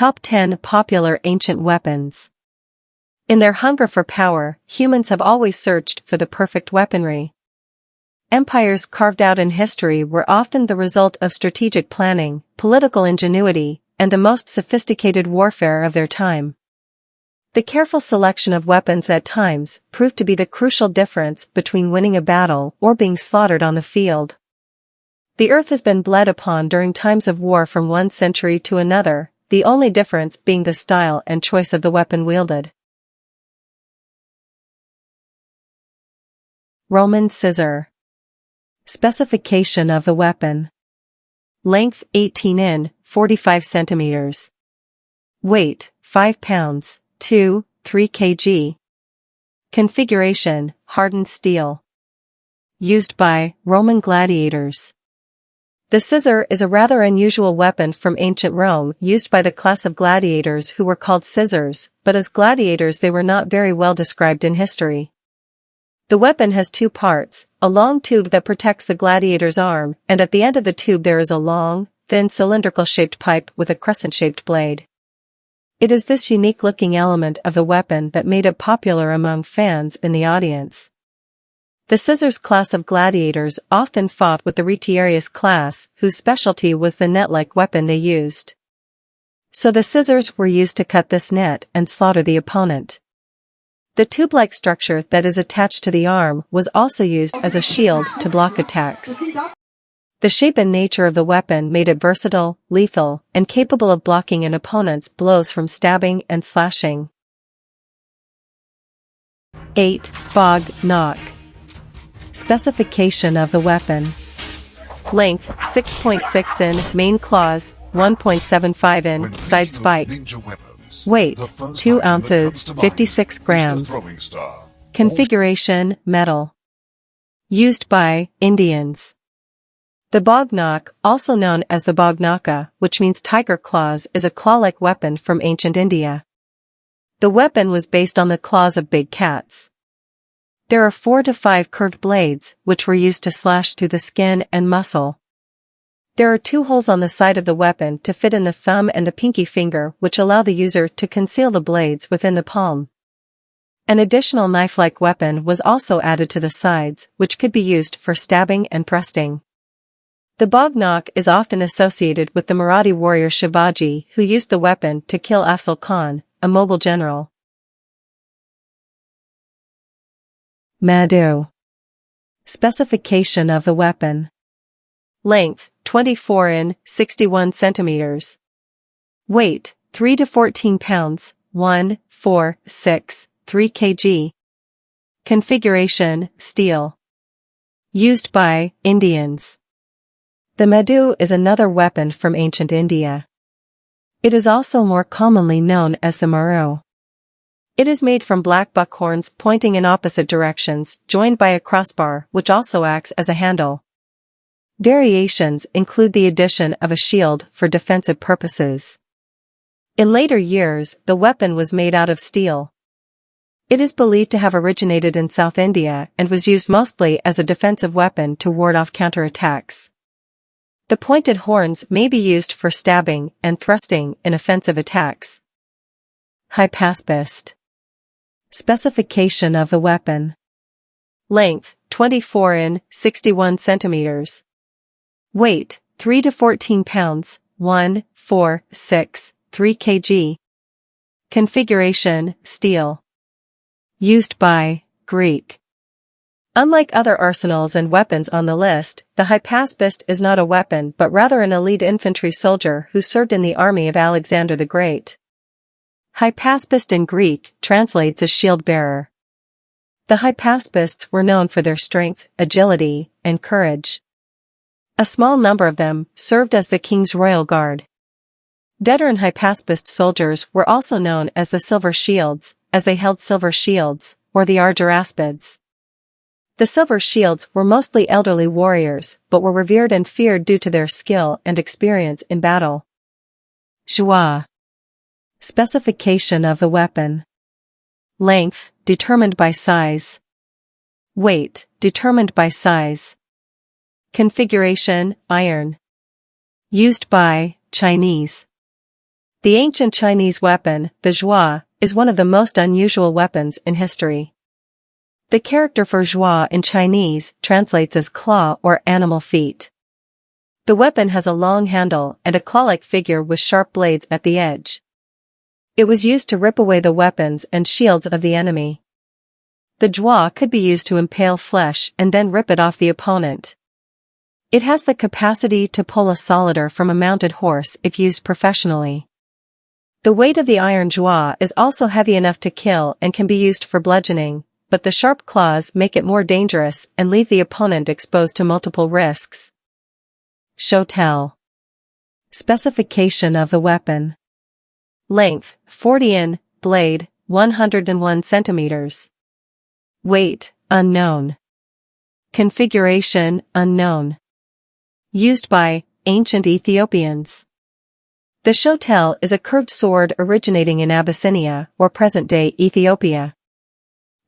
Top 10 Popular Ancient Weapons. In their hunger for power, humans have always searched for the perfect weaponry. Empires carved out in history were often the result of strategic planning, political ingenuity, and the most sophisticated warfare of their time. The careful selection of weapons at times proved to be the crucial difference between winning a battle or being slaughtered on the field. The earth has been bled upon during times of war from one century to another, the only difference being the style and choice of the weapon wielded. Roman scissor. Specification of the weapon. Length 18 in, 45 centimeters. Weight 5 pounds, 2, 3 kg. Configuration, hardened steel. Used by Roman gladiators. The scissor is a rather unusual weapon from ancient Rome used by the class of gladiators who were called scissors, but as gladiators they were not very well described in history. The weapon has two parts, a long tube that protects the gladiator's arm, and at the end of the tube there is a long, thin cylindrical-shaped pipe with a crescent-shaped blade. It is this unique-looking element of the weapon that made it popular among fans in the audience. The scissors class of gladiators often fought with the retiarius class, whose specialty was the net-like weapon they used. So the scissors were used to cut this net and slaughter the opponent. The tube-like structure that is attached to the arm was also used as a shield to block attacks. The shape and nature of the weapon made it versatile, lethal, and capable of blocking an opponent's blows from stabbing and slashing. 8. Bog knock. Specification of the weapon. Length 6.6 in, main claws, 1.75 in, side spike. Weight 2 ounces, 56 grams. Configuration, metal. Used by Indians. The bog knock, also known as the bognaka, which means tiger claws, is a claw-like weapon from ancient India. The weapon was based on the claws of big cats. There are 4 to 5 curved blades, which were used to slash through the skin and muscle. There are 2 holes on the side of the weapon to fit in the thumb and the pinky finger, which allow the user to conceal the blades within the palm. An additional knife-like weapon was also added to the sides, which could be used for stabbing and thrusting. The bog knock is often associated with the Marathi warrior Shivaji, who used the weapon to kill Afzal Khan, a Mughal general. Madhu. Specification of the weapon. Length 24 in, 61 centimeters. Weight 3 to 14 pounds, 1, 4, 6, 3 kg. Configuration, steel. Used by Indians. The Madhu is another weapon from ancient India. It is also more commonly known as the Maru. It is made from black buckhorns pointing in opposite directions, joined by a crossbar, which also acts as a handle. Variations include the addition of a shield for defensive purposes. In later years, the weapon was made out of steel. It is believed to have originated in South India and was used mostly as a defensive weapon to ward off counterattacks. The pointed horns may be used for stabbing and thrusting in offensive attacks. Hypaspist. Specification of the weapon. Length 24 in, 61 centimeters. Weight 3 to 14 pounds, 1, 4, 6, 3 kg. Configuration, steel. Used by Greek. Unlike other arsenals and weapons on the list, the hypaspist is not a weapon but rather an elite infantry soldier who served in the army of Alexander the Great. Hypaspist in Greek translates as shield bearer. The hypaspists were known for their strength, agility, and courage. A small number of them served as the king's royal guard. Veteran hypaspist soldiers were also known as the silver shields, as they held silver shields, or the argyraspids. The silver shields were mostly elderly warriors, but were revered and feared due to their skill and experience in battle. Jua. Specification of the weapon. Length, determined by size. Weight, determined by size. Configuration, iron. Used by Chinese. The ancient Chinese weapon, the zhua, is one of the most unusual weapons in history. The character for zhua in Chinese translates as claw or animal feet. The weapon has a long handle and a claw-like figure with sharp blades at the edge. It was used to rip away the weapons and shields of the enemy. The zhua could be used to impale flesh and then rip it off the opponent. It has the capacity to pull a soldier from a mounted horse if used professionally. The weight of the iron zhua is also heavy enough to kill and can be used for bludgeoning, but the sharp claws make it more dangerous and leave the opponent exposed to multiple risks. Shoutel. Specification of the weapon. Length, 40 in, blade, 101 centimeters. Weight, unknown. Configuration, unknown. Used by ancient Ethiopians. The shoutel is a curved sword originating in Abyssinia or present-day Ethiopia.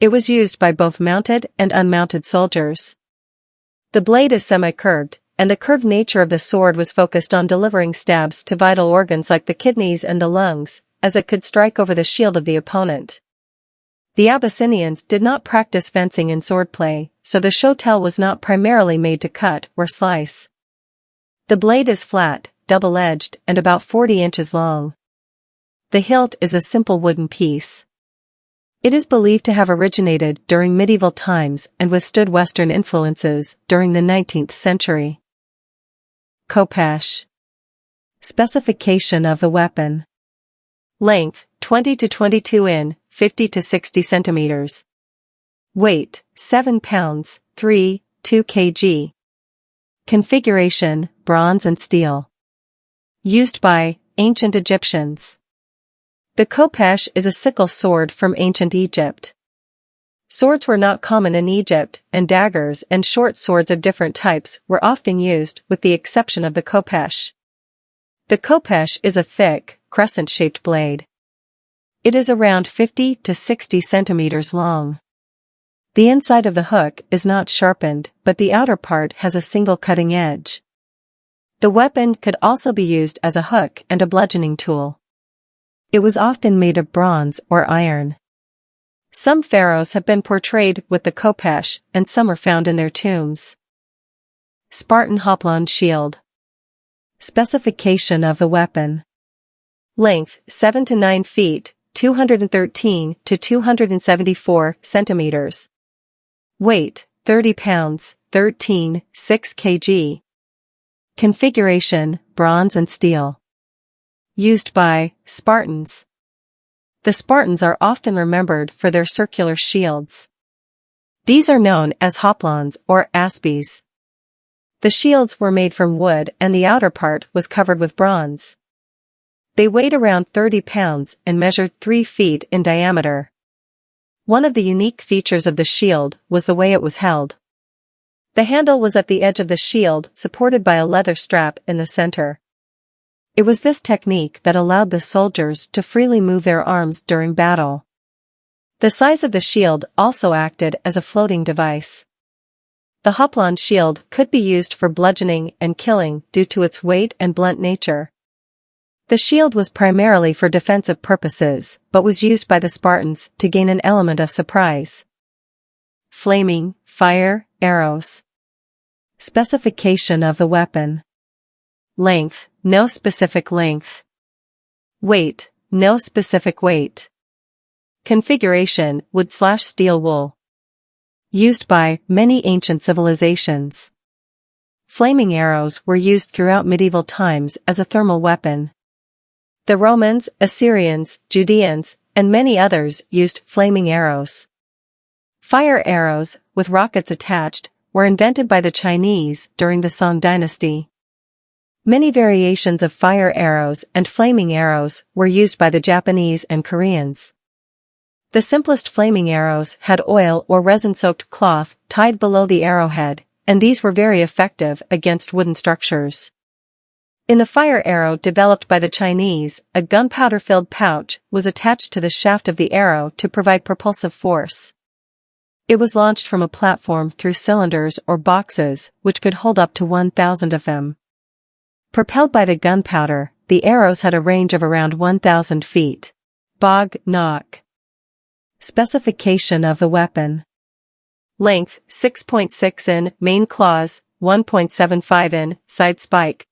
It was used by both mounted and unmounted soldiers. The blade is semi-curved, and the curved nature of the sword was focused on delivering stabs to vital organs like the kidneys and the lungs, as it could strike over the shield of the opponent. The Abyssinians did not practice fencing and swordplay, so the shoutel was not primarily made to cut or slice. The blade is flat, double-edged, and about 40 inches long. The hilt is a simple wooden piece. It is believed to have originated during medieval times and withstood Western influences during the 19th century. Khopesh. Specification of the weapon. Length, 20 to 22 in, 50 to 60 centimeters. Weight, 7 pounds, 2 kg. Configuration, bronze and steel. Used by ancient Egyptians. The khopesh is a sickle sword from ancient Egypt. Swords were not common in Egypt, and daggers and short swords of different types were often used with the exception of the khopesh. The khopesh is a thick, crescent-shaped blade. It is around 50 to 60 centimeters long. The inside of the hook is not sharpened, but the outer part has a single cutting edge. The weapon could also be used as a hook and a bludgeoning tool. It was often made of bronze or iron. Some pharaohs have been portrayed with the khopesh, and some are found in their tombs. Spartan Hoplon shield. Specification of the weapon. Length, 7 to 9 feet, 213 to 274 centimeters. Weight, 30 pounds, 6 kg. Configuration, bronze and steel. Used by Spartans. The Spartans are often remembered for their circular shields. These are known as hoplons or aspies. The shields were made from wood and the outer part was covered with bronze. They weighed around 30 pounds and measured 3 feet in diameter. One of the unique features of the shield was the way it was held. The handle was at the edge of the shield, supported by a leather strap in the center. It was this technique that allowed the soldiers to freely move their arms during battle. The size of the shield also acted as a floating device. The hoplon shield could be used for bludgeoning and killing due to its weight and blunt nature. The shield was primarily for defensive purposes, but was used by the Spartans to gain an element of surprise. Flaming, fire, arrows. Specification of the weapon. Length, no specific length. Weight, no specific weight. Configuration, wood/steel wool. Used by many ancient civilizations. Flaming arrows were used throughout medieval times as a thermal weapon. The Romans, Assyrians, Judeans, and many others used flaming arrows. Fire arrows, with rockets attached, were invented by the Chinese during the Song dynasty. Many variations of fire arrows and flaming arrows were used by the Japanese and Koreans. The simplest flaming arrows had oil or resin-soaked cloth tied below the arrowhead, and these were very effective against wooden structures. In the fire arrow developed by the Chinese, a gunpowder-filled pouch was attached to the shaft of the arrow to provide propulsive force. It was launched from a platform through cylinders or boxes, which could hold up to 1,000 of them. Propelled by the gunpowder, the arrows had a range of around 1,000 feet. Bog knock. Specification of the weapon. Length 6.6 in, main claws, 1.75 in, side spike.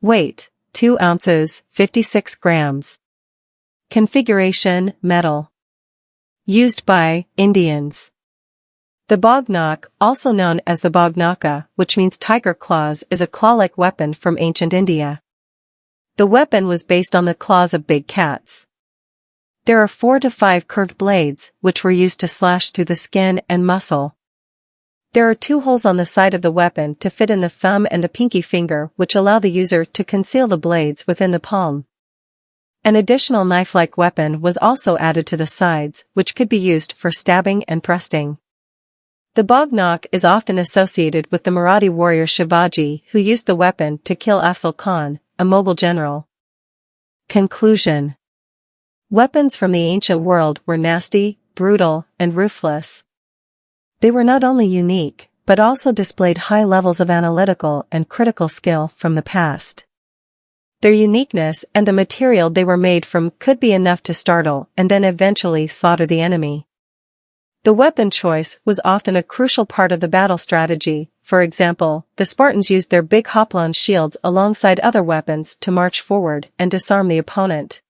Weight 2 ounces, 56 grams. Configuration, metal. Used by Indians. The bognock, also known as the bognaka, which means tiger claws, is a claw-like weapon from ancient India. The weapon was based on the claws of big cats. There are 4 to 5 curved blades, which were used to slash through the skin and muscle. There are 2 holes on the side of the weapon to fit in the thumb and the pinky finger, which allow the user to conceal the blades within the palm. An additional knife-like weapon was also added to the sides, which could be used for stabbing and thrusting. The bognock is often associated with the Marathi warrior Shivaji, who used the weapon to kill Afzal Khan, a Mughal general. Conclusion. Weapons from the ancient world were nasty, brutal, and ruthless. They were not only unique, but also displayed high levels of analytical and critical skill from the past. Their uniqueness and the material they were made from could be enough to startle and then eventually slaughter the enemy. The weapon choice was often a crucial part of the battle strategy. For example, the Spartans used their big hoplon shields alongside other weapons to march forward and disarm the opponent.